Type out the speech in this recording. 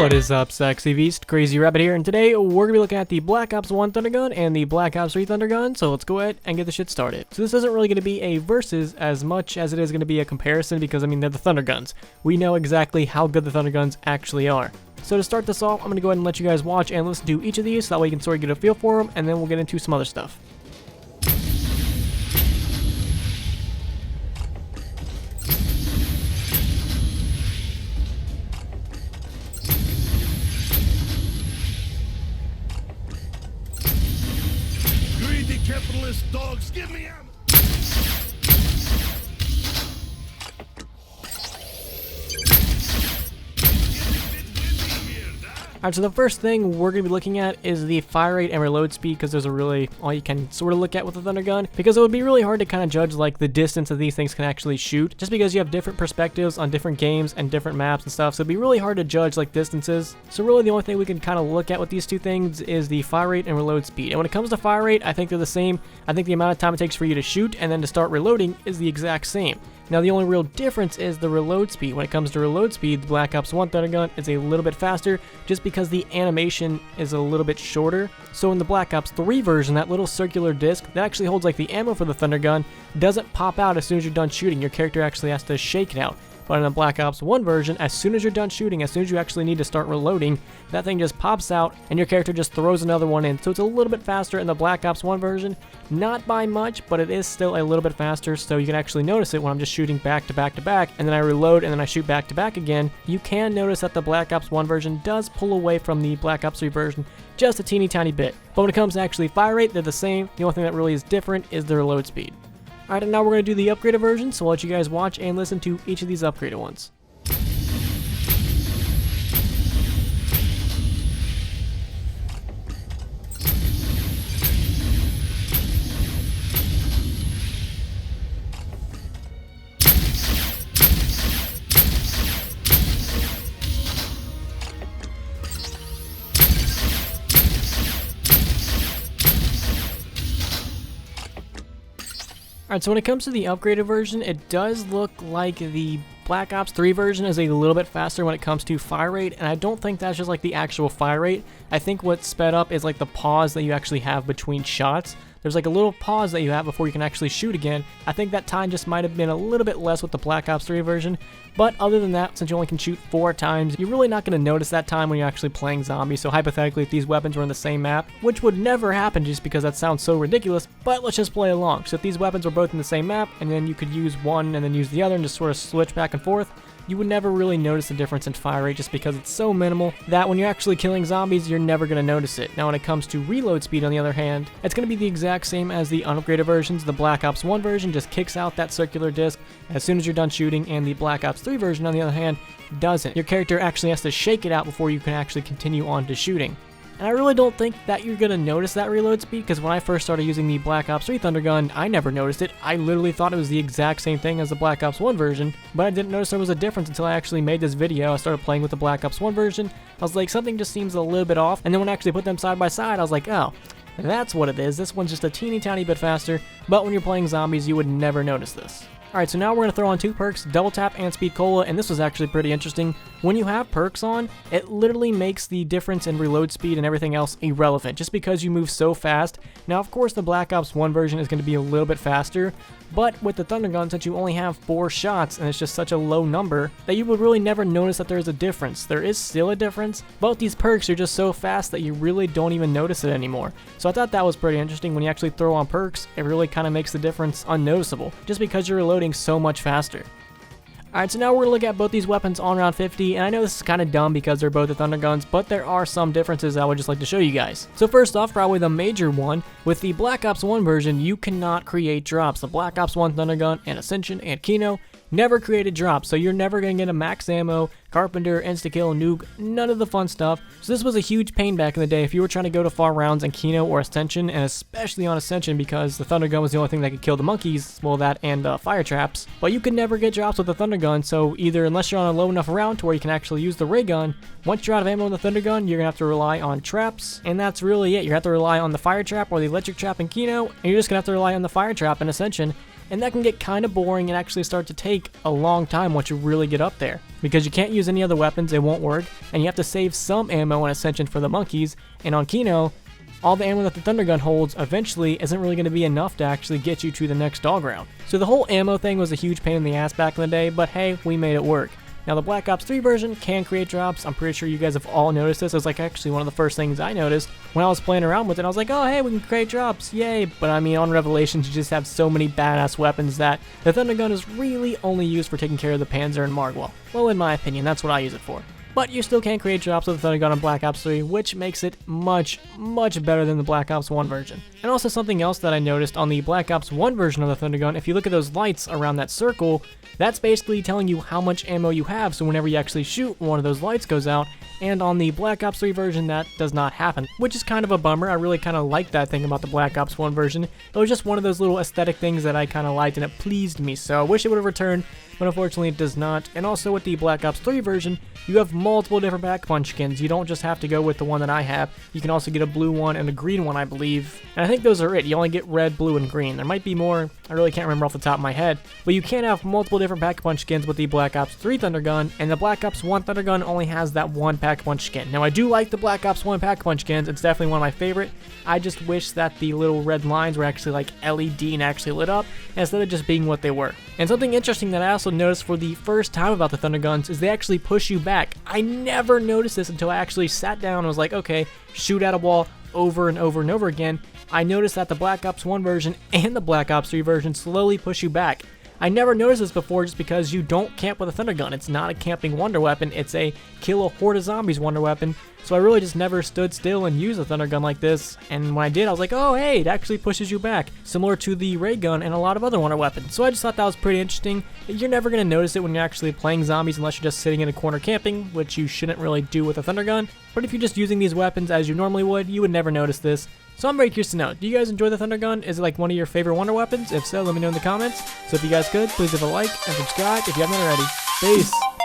What is up, Sexy Beast? Crazy Rabbit here, and today we're going to be looking at the Black Ops 1 Thundergun and the Black Ops 3 Thundergun, so let's go ahead and get the shit started. So this isn't really going to be a versus as much as it is going to be a comparison because, I mean, they're the Thunderguns. We know exactly how good the Thunderguns actually are. So to start this off, I'm going to go ahead and let you guys watch and listen to each of these so that way you can sort of get a feel for them, and then we'll get into some other stuff. Capitalist dogs, give me ammo! Alright, so the first thing we're going to be looking at is the fire rate and reload speed, because those are really all you can sort of look at with the Thundergun, because it would be really hard to kind of judge like the distance that these things can actually shoot, just because you have different perspectives on different games and different maps and stuff, so it'd be really hard to judge like distances. So really the only thing we can kind of look at with these two things is the fire rate and reload speed. And when it comes to fire rate, I think they're the same. I think the amount of time it takes for you to shoot and then to start reloading is the exact same. Now the only real difference is the reload speed. When it comes to reload speed, the Black Ops 1 Thundergun is a little bit faster just because the animation is a little bit shorter. So in the Black Ops 3 version, that little circular disc that actually holds like the ammo for the Thundergun doesn't pop out as soon as you're done shooting. Your character actually has to shake it out. But in the Black Ops 1 version, as soon as you're done shooting, as soon as you actually need to start reloading, that thing just pops out and your character just throws another one in. So it's a little bit faster in the Black Ops 1 version. Not by much, but it is still a little bit faster, so you can actually notice it when I'm just shooting back to back to back, and then I reload and then I shoot back to back again. You can notice that the Black Ops 1 version does pull away from the Black Ops 3 version just a teeny tiny bit. But when it comes to actually fire rate, they're the same. The only thing that really is different is the reload speed. Alright, and now we're going to do the upgraded version, so I'll let you guys watch and listen to each of these upgraded ones. Alright, so when it comes to the upgraded version, it does look like the Black Ops 3 version is a little bit faster when it comes to fire rate, and I don't think that's just like the actual fire rate. I think what's sped up is like the pause that you actually have between shots. There's like a little pause that you have before you can actually shoot again. I think that time just might have been a little bit less with the Black Ops 3 version, but other than that, since you only can shoot 4 times, you're really not going to notice that time when you're actually playing zombies. So hypothetically, if these weapons were in the same map, which would never happen just because that sounds so ridiculous, but let's just play along. So if these weapons were both in the same map, and then you could use one and then use the other and just sort of switch back and forth, you would never really notice the difference in fire rate just because it's so minimal that when you're actually killing zombies, you're never going to notice it. Now when it comes to reload speed, on the other hand, it's going to be the exact same as the unupgraded versions. The Black Ops 1 version just kicks out that circular disc as soon as you're done shooting, and the Black Ops 3 version, on the other hand, doesn't. Your character actually has to shake it out before you can actually continue on to shooting. And I really don't think that you're going to notice that reload speed, because when I first started using the Black Ops 3 Thundergun, I never noticed it. I literally thought it was the exact same thing as the Black Ops 1 version, but I didn't notice there was a difference until I actually made this video. I started playing with the Black Ops 1 version. I was like, something just seems a little bit off, and then when I actually put them side by side, I was like, oh, that's what it is. This one's just a teeny tiny bit faster, but when you're playing zombies, you would never notice this. Alright, so now we're going to throw on 2 perks, Double Tap and Speed Cola, and this was actually pretty interesting. When you have perks on, it literally makes the difference in reload speed and everything else irrelevant, just because you move so fast. Now, of course, the Black Ops 1 version is going to be a little bit faster, but with the Thundergun, since you only have 4 shots, and it's just such a low number, that you would really never notice that there's a difference. There is still a difference, but these perks are just so fast that you really don't even notice it anymore. So I thought that was pretty interesting. When you actually throw on perks, it really kind of makes the difference unnoticeable, just because you're reloading so much faster. Alright, so now we're going to look at both these weapons on round 50, and I know this is kind of dumb because they're both the Thunderguns, but there are some differences I would just like to show you guys. So first off, probably the major one, with the Black Ops 1 version, you cannot create drops. The Black Ops 1 Thundergun and Ascension and Kino never created drops, so you're never going to get a max ammo, Carpenter, Insta-Kill, Nuke, none of the fun stuff. So this was a huge pain back in the day if you were trying to go to far rounds in Kino or Ascension, and especially on Ascension because the Thundergun was the only thing that could kill the monkeys, well that and fire traps. But you could never get drops with the Thundergun, so either unless you're on a low enough round to where you can actually use the ray gun, once you're out of ammo in the Thundergun, you're going to have to rely on traps, and that's really it. You're going to have to rely on the fire trap or the electric trap in Kino, and you're just going to have to rely on the fire trap in Ascension. and that can get kind of boring and actually start to take a long time once you really get up there. Because you can't use any other weapons, it won't work, and you have to save some ammo in Ascension for the monkeys, and on Kino, all the ammo that the Thundergun holds eventually isn't really going to be enough to actually get you to the next dog round. So the whole ammo thing was a huge pain in the ass back in the day, but hey, we made it work. Now the Black Ops 3 version can create drops. I'm pretty sure you guys have all noticed this. It was like actually one of the first things I noticed when I was playing around with it. I was like, oh hey, we can create drops, yay. But I mean, on Revelations you just have so many badass weapons that the Thundergun is really only used for taking care of the Panzer and Margwell. Well, in my opinion, that's what I use it for. But you still can create drops with the Thundergun on Black Ops 3, which makes it much better than the Black Ops 1 version. And also something else that I noticed on the Black Ops 1 version of the Thundergun, if you look at those lights around that circle, that's basically telling you how much ammo you have, so whenever you actually shoot, one of those lights goes out, and on the Black Ops 3 version that does not happen, which is kind of a bummer. I really kind of liked that thing about the Black Ops 1 version. It was just one of those little aesthetic things that I kind of liked and it pleased me, so I wish it would have returned, but unfortunately it does not. And also with the Black Ops 3 version, you have multiple different back punch skins. You don't just have to go with the one that I have. You can also get a blue one and a green one, I believe. And I think those are it. You only get red, blue, and green. There might be more. I really can't remember off the top of my head. But you can have multiple different pack punch skins with the Black Ops 3 Thundergun, and the Black Ops 1 Thundergun only has that one pack punch skin. Now I do like the Black Ops 1 pack punch skins. It's definitely one of my favorite. I just wish that the little red lines were actually like LED and actually lit up, instead of just being what they were. And something interesting that I also noticed for the first time about the Thunderguns is they actually push you back. I never noticed this until I actually sat down and was like, okay, shoot at a wall over and over and over again. I noticed that the Black Ops 1 version and the Black Ops 3 version slowly push you back. I never noticed this before just because you don't camp with a Thundergun. It's not a camping wonder weapon, it's a kill a horde of zombies wonder weapon. So I really just never stood still and used a Thundergun like this, and when I did I was like, oh hey, it actually pushes you back, similar to the ray gun and a lot of other wonder weapons. So I just thought that was pretty interesting. You're never going to notice it when you're actually playing zombies unless you're just sitting in a corner camping, which you shouldn't really do with a Thundergun. But if you're just using these weapons as you normally would, you would never notice this. So I'm very curious to know, do you guys enjoy the Thundergun? Is it like one of your favorite wonder weapons? If so, let me know in the comments. So if you guys could, please leave a like and subscribe if you haven't already. Peace!